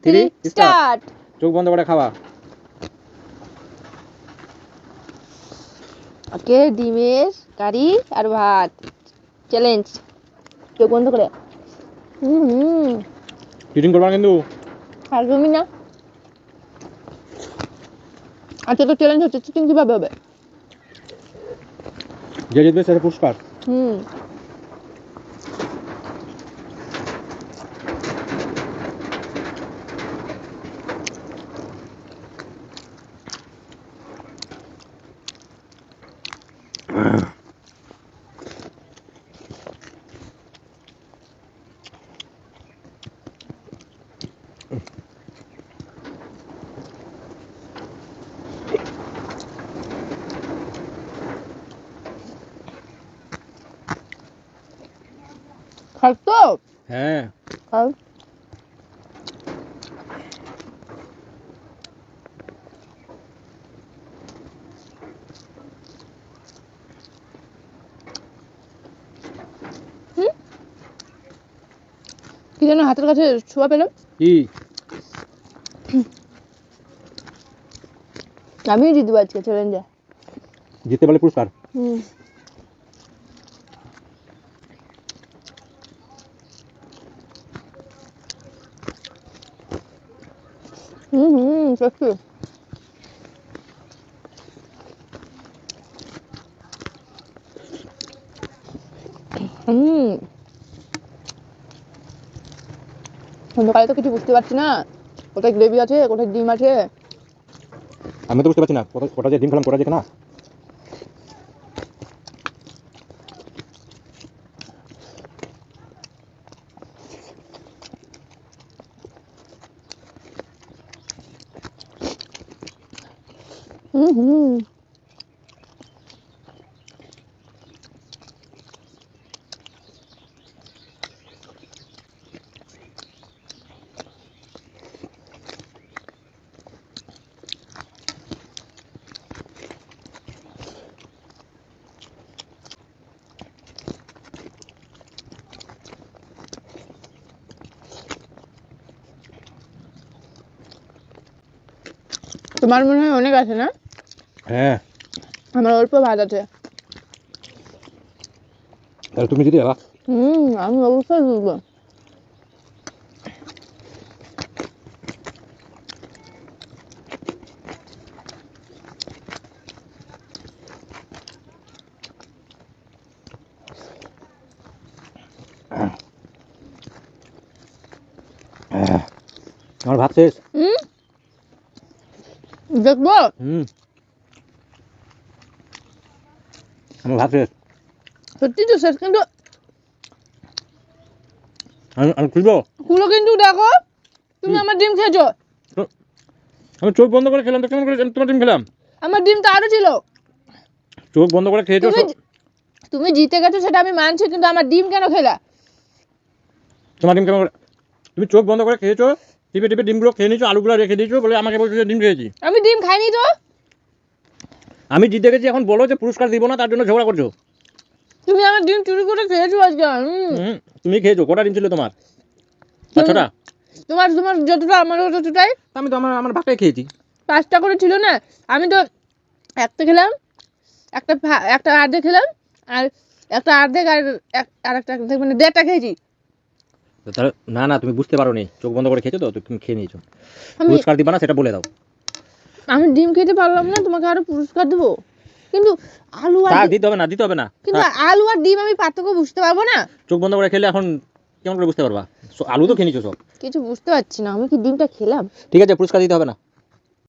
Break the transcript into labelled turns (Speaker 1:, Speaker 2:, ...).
Speaker 1: 3 start.
Speaker 2: চোখ বন্ধ করে খাওয়া।
Speaker 1: ওকে, ডিমের কারি আর ভাত চ্যালেঞ্জ। চোখ বন্ধ করে।
Speaker 2: চিটিং করবা না কিন্তু।
Speaker 1: একদমই না। আচ্ছা, তো চ্যালেঞ্জ হচ্ছে, চিকেন কিভাবে হবে?
Speaker 2: যে জিতবে সে পুরস্কার।
Speaker 1: খাস তো?
Speaker 2: হ্যাঁ।
Speaker 1: খাও। কি যেন হাতের কাছে ছোঁয়া পেলাম?
Speaker 2: কি?
Speaker 1: আমি জিতবো আজকে চ্যালেঞ্জে।
Speaker 2: জিততে পারলে পুরস্কার।
Speaker 1: সত্যি। সকালে তো কিছু বুঝতে পারছি না, কোথায় গ্রেভি আছে, কোথায় ডিম আছে।
Speaker 2: আমি তো বুঝতে পারছি না কোটা যে ডিম খেলাম, কোটা যে না।
Speaker 1: তোমার মনে হয় অনেক আছে না?
Speaker 2: হ্যাঁ।
Speaker 1: আমার অল্প ভাত আছে।
Speaker 2: তাহলে তুমি জিতে যাবা।
Speaker 1: আমি অবশ্যই জিতবো।
Speaker 2: আমার ভাত শেষ।
Speaker 1: দেখবো?
Speaker 2: আমার ভাত শেষ।
Speaker 1: সত্যি তো শেষ, কিন্তু
Speaker 2: আমি খুলবো।
Speaker 1: খুলো, কিন্তু দেখো তুমি আমার ডিম খেয়েছো।
Speaker 2: আমি চোখ বন্ধ করে খেলাম তো, কেমন করে তোমার ডিম খেলাম?
Speaker 1: আমার ডিম তো আরো ছিল।
Speaker 2: চোখ বন্ধ করে খেয়েছো।
Speaker 1: তুমি জিতে গেছো সেটা আমি মানছি, কিন্তু আমার ডিম কেন খেলা?
Speaker 2: তোমার ডিম কেমন করে? তুমি চোখ বন্ধ করে খেয়েছো, টিপে টিপে ডিমগুলো খেয়ে নিয়েছো, আলুগুলো রেখে দিয়েছো, বলে আমাকে বলছো যে ডিম খেয়েছি।
Speaker 1: আমি ডিম খাইনি তো।
Speaker 2: আমি জিতে গেছি, এখন বলো যে পুরস্কার দিব না, তার জন্য ঝগড়া করছো।
Speaker 1: তুমি আমার ডিম চুরি করে খেয়েছো আজকে।
Speaker 2: তুমি খেয়েছো, কটা ডিম ছিল তোমার? পাঁচটা।
Speaker 1: তোমার তোমার যতটা আমার ততটাই।
Speaker 2: আমি তো আমার ভাগটাই খেয়েছি।
Speaker 1: 5টা করে ছিল না, আমি তো একটা খেলাম, একটা আর্ধেক খেলাম, আর একটা আর্ধেক, আর একটা অর্ধেক, মানে 1.5টা খেয়েছি।
Speaker 2: তাহলে না তুমি বুঝতে পারো নি, চোখ বন্ধ করে খেয়েছো তো, তুমি খেয়ে নিয়েছো। পুরস্কার দিবা না সেটা বলে দাও।
Speaker 1: আমি ডিম খেতে পারলাম না, তোমাকে আরো পুরস্কার দেবো? কিন্তু আলু আর
Speaker 2: দিতে হবে না।
Speaker 1: কিন্তু আলু আর ডিম আমি পার্থক্য বুঝতে পারবো না।
Speaker 2: চোখ বন্ধ করে খেলে এখন কেমন করে বুঝতে পারবা? আলু তো খেয়ে নিয়েছো সব।
Speaker 1: কিছু বুঝতে পারছি না, আমি কি ডিমটা খেলাম?
Speaker 2: ঠিক আছে, পুরস্কার দিতে হবে না।